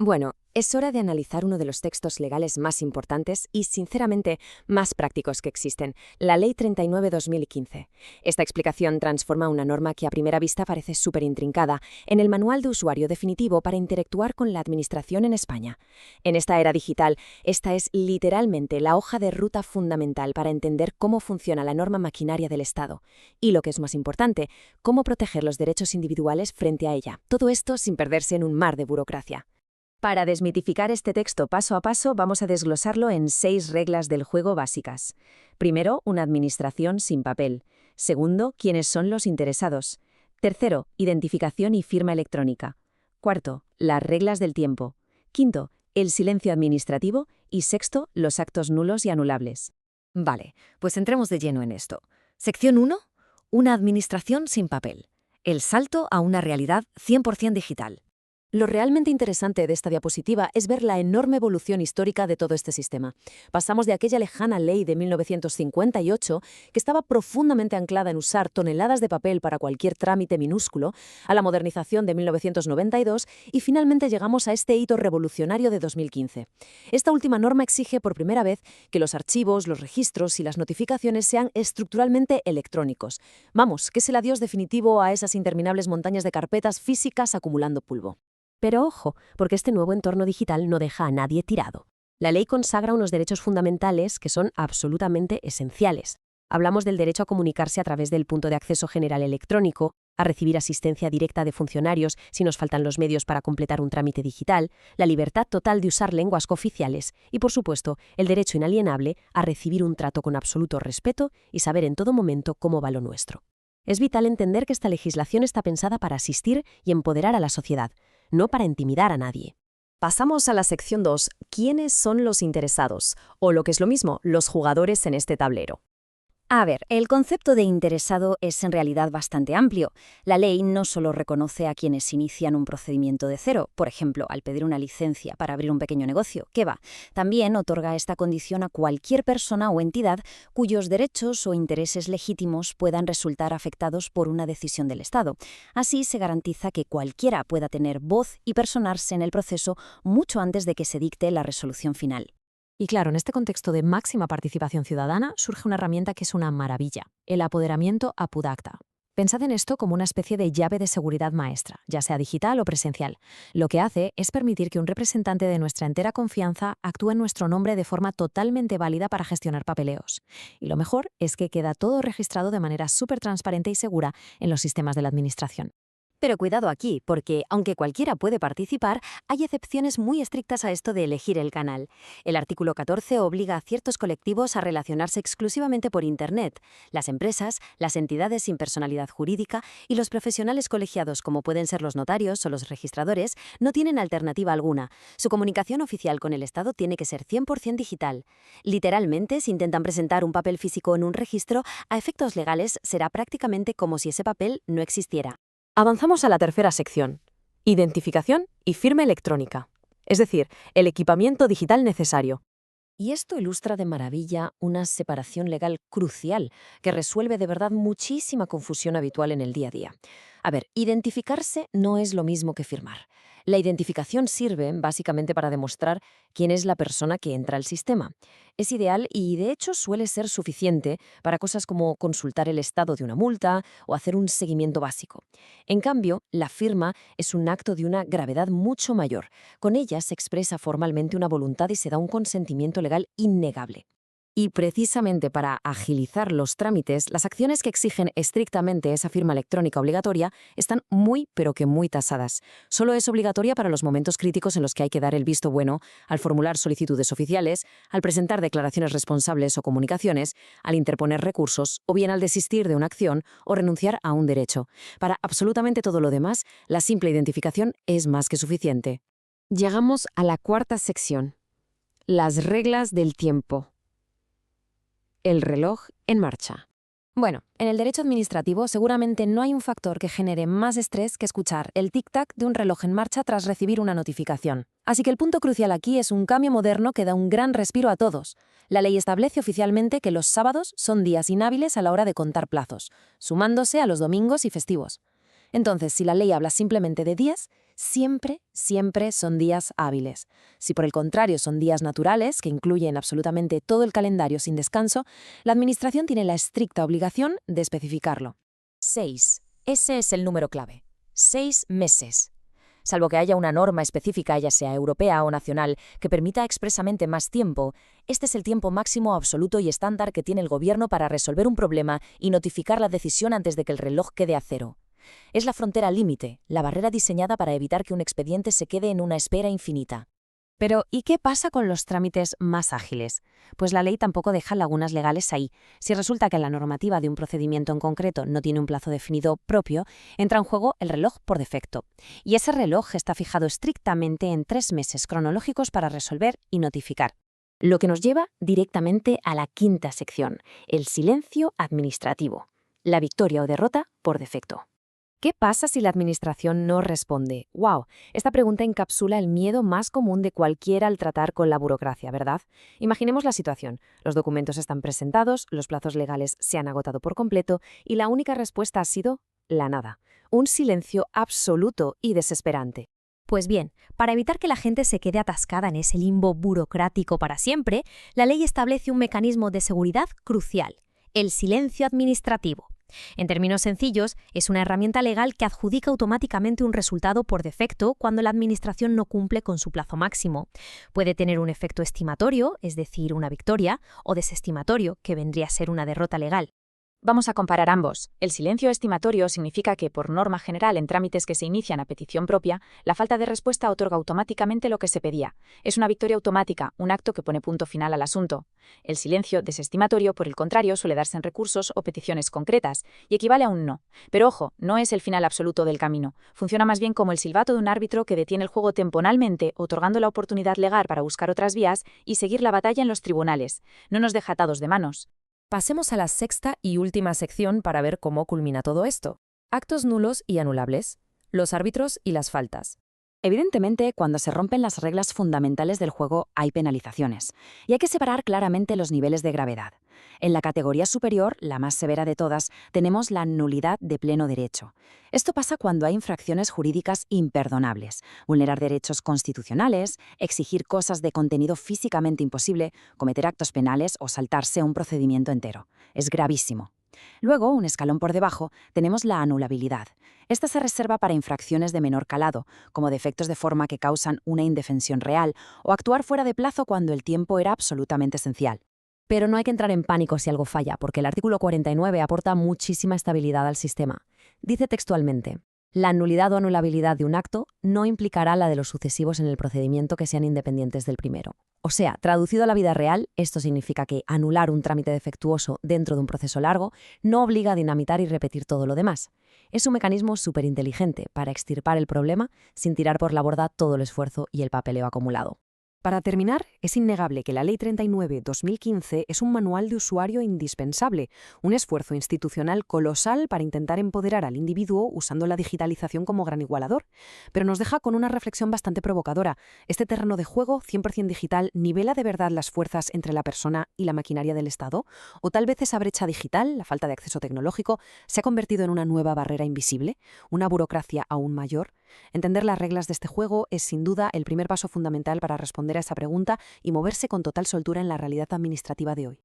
Bueno, es hora de analizar uno de los textos legales más importantes y, sinceramente, más prácticos que existen, la Ley 39/2015. Esta explicación transforma una norma que a primera vista parece súper intrincada en el manual de usuario definitivo para interactuar con la administración en España. En esta era digital, esta es literalmente la hoja de ruta fundamental para entender cómo funciona la norma maquinaria del Estado y, lo que es más importante, cómo proteger los derechos individuales frente a ella. Todo esto sin perderse en un mar de burocracia. Para desmitificar este texto paso a paso, vamos a desglosarlo en 6 reglas del juego básicas. Primero, una administración sin papel. Segundo, quiénes son los interesados. Tercero, identificación y firma electrónica. Cuarto, las reglas del tiempo. Quinto, el silencio administrativo. Y sexto, los actos nulos y anulables. Vale, pues entremos de lleno en esto. Sección 1. Una administración sin papel. El salto a una realidad 100% digital. Lo realmente interesante de esta diapositiva es ver la enorme evolución histórica de todo este sistema. Pasamos de aquella lejana ley de 1958, que estaba profundamente anclada en usar toneladas de papel para cualquier trámite minúsculo, a la modernización de 1992 y finalmente llegamos a este hito revolucionario de 2015. Esta última norma exige por primera vez que los archivos, los registros y las notificaciones sean estructuralmente electrónicos. Vamos, que es el adiós definitivo a esas interminables montañas de carpetas físicas acumulando polvo. Pero ojo, porque este nuevo entorno digital no deja a nadie tirado. La ley consagra unos derechos fundamentales que son absolutamente esenciales. Hablamos del derecho a comunicarse a través del punto de acceso general electrónico, a recibir asistencia directa de funcionarios si nos faltan los medios para completar un trámite digital, la libertad total de usar lenguas cooficiales y, por supuesto, el derecho inalienable a recibir un trato con absoluto respeto y saber en todo momento cómo va lo nuestro. Es vital entender que esta legislación está pensada para asistir y empoderar a la sociedad, no para intimidar a nadie. Pasamos a la sección 2, ¿quiénes son los interesados? O lo que es lo mismo, los jugadores en este tablero. A ver, el concepto de interesado es en realidad bastante amplio. La ley no solo reconoce a quienes inician un procedimiento de cero, por ejemplo, al pedir una licencia para abrir un pequeño negocio, ¿qué va? También otorga esta condición a cualquier persona o entidad cuyos derechos o intereses legítimos puedan resultar afectados por una decisión del Estado. Así se garantiza que cualquiera pueda tener voz y personarse en el proceso mucho antes de que se dicte la resolución final. Y claro, en este contexto de máxima participación ciudadana surge una herramienta que es una maravilla, el apoderamiento Apudacta. Pensad en esto como una especie de llave de seguridad maestra, ya sea digital o presencial. Lo que hace es permitir que un representante de nuestra entera confianza actúe en nuestro nombre de forma totalmente válida para gestionar papeleos. Y lo mejor es que queda todo registrado de manera súper transparente y segura en los sistemas de la administración. Pero cuidado aquí, porque aunque cualquiera puede participar, hay excepciones muy estrictas a esto de elegir el canal. El artículo 14 obliga a ciertos colectivos a relacionarse exclusivamente por Internet. Las empresas, las entidades sin personalidad jurídica y los profesionales colegiados, como pueden ser los notarios o los registradores, no tienen alternativa alguna. Su comunicación oficial con el Estado tiene que ser 100% digital. Literalmente, si intentan presentar un papel físico en un registro, a efectos legales será prácticamente como si ese papel no existiera. Avanzamos a la tercera sección, identificación y firma electrónica, es decir, el equipamiento digital necesario. Y esto ilustra de maravilla una separación legal crucial que resuelve de verdad muchísima confusión habitual en el día a día. A ver, identificarse no es lo mismo que firmar. La identificación sirve básicamente para demostrar quién es la persona que entra al sistema. Es ideal y de hecho suele ser suficiente para cosas como consultar el estado de una multa o hacer un seguimiento básico. En cambio, la firma es un acto de una gravedad mucho mayor. Con ella se expresa formalmente una voluntad y se da un consentimiento legal innegable. Y precisamente para agilizar los trámites, las acciones que exigen estrictamente esa firma electrónica obligatoria están muy, pero que muy tasadas. Solo es obligatoria para los momentos críticos en los que hay que dar el visto bueno, al formular solicitudes oficiales, al presentar declaraciones responsables o comunicaciones, al interponer recursos o bien al desistir de una acción o renunciar a un derecho. Para absolutamente todo lo demás, la simple identificación es más que suficiente. Llegamos a la cuarta sección. Las reglas del tiempo. El reloj en marcha. Bueno, en el derecho administrativo seguramente no hay un factor que genere más estrés que escuchar el tic-tac de un reloj en marcha tras recibir una notificación. Así que el punto crucial aquí es un cambio moderno que da un gran respiro a todos. La ley establece oficialmente que los sábados son días inhábiles a la hora de contar plazos, sumándose a los domingos y festivos. Entonces, si la ley habla simplemente de días, Siempre, siempre son días hábiles. Si por el contrario son días naturales, que incluyen absolutamente todo el calendario sin descanso, la Administración tiene la estricta obligación de especificarlo. 6. Ese es el número clave. 6 meses. Salvo que haya una norma específica, ya sea europea o nacional, que permita expresamente más tiempo, este es el tiempo máximo absoluto y estándar que tiene el Gobierno para resolver un problema y notificar la decisión antes de que el reloj quede a cero. Es la frontera límite, la barrera diseñada para evitar que un expediente se quede en una espera infinita. Pero, ¿y qué pasa con los trámites más ágiles? Pues la ley tampoco deja lagunas legales ahí. Si resulta que la normativa de un procedimiento en concreto no tiene un plazo definido propio, entra en juego el reloj por defecto. Y ese reloj está fijado estrictamente en 3 meses cronológicos para resolver y notificar. Lo que nos lleva directamente a la quinta sección, el silencio administrativo. La victoria o derrota por defecto. ¿Qué pasa si la Administración no responde? ¡Wow! Esta pregunta encapsula el miedo más común de cualquiera al tratar con la burocracia, ¿verdad? Imaginemos la situación. Los documentos están presentados, los plazos legales se han agotado por completo y la única respuesta ha sido la nada. Un silencio absoluto y desesperante. Pues bien, para evitar que la gente se quede atascada en ese limbo burocrático para siempre, la ley establece un mecanismo de seguridad crucial: el silencio administrativo. En términos sencillos, es una herramienta legal que adjudica automáticamente un resultado por defecto cuando la Administración no cumple con su plazo máximo. Puede tener un efecto estimatorio, es decir, una victoria, o desestimatorio, que vendría a ser una derrota legal. Vamos a comparar ambos. El silencio estimatorio significa que, por norma general, en trámites que se inician a petición propia, la falta de respuesta otorga automáticamente lo que se pedía. Es una victoria automática, un acto que pone punto final al asunto. El silencio desestimatorio, por el contrario, suele darse en recursos o peticiones concretas, y equivale a un no. Pero ojo, no es el final absoluto del camino. Funciona más bien como el silbato de un árbitro que detiene el juego temporalmente, otorgando la oportunidad legal para buscar otras vías y seguir la batalla en los tribunales. No nos deja atados de manos. Pasemos a la sexta y última sección para ver cómo culmina todo esto. Actos nulos y anulables, los árbitros y las faltas. Evidentemente, cuando se rompen las reglas fundamentales del juego hay penalizaciones, y hay que separar claramente los niveles de gravedad. En la categoría superior, la más severa de todas, tenemos la nulidad de pleno derecho. Esto pasa cuando hay infracciones jurídicas imperdonables, vulnerar derechos constitucionales, exigir cosas de contenido físicamente imposible, cometer actos penales o saltarse un procedimiento entero. Es gravísimo. Luego, un escalón por debajo, tenemos la anulabilidad. Esta se reserva para infracciones de menor calado, como defectos de forma que causan una indefensión real o actuar fuera de plazo cuando el tiempo era absolutamente esencial. Pero no hay que entrar en pánico si algo falla, porque el artículo 49 aporta muchísima estabilidad al sistema. Dice textualmente: la nulidad o anulabilidad de un acto no implicará la de los sucesivos en el procedimiento que sean independientes del primero. O sea, traducido a la vida real, esto significa que anular un trámite defectuoso dentro de un proceso largo no obliga a dinamitar y repetir todo lo demás. Es un mecanismo súper inteligente para extirpar el problema sin tirar por la borda todo el esfuerzo y el papeleo acumulado. Para terminar, es innegable que la Ley 39/2015 es un manual de usuario indispensable, un esfuerzo institucional colosal para intentar empoderar al individuo usando la digitalización como gran igualador. Pero nos deja con una reflexión bastante provocadora. ¿Este terreno de juego 100% digital nivela de verdad las fuerzas entre la persona y la maquinaria del Estado? ¿O tal vez esa brecha digital, la falta de acceso tecnológico, se ha convertido en una nueva barrera invisible, una burocracia aún mayor? Entender las reglas de este juego es sin duda el primer paso fundamental para responder a esa pregunta y moverse con total soltura en la realidad administrativa de hoy.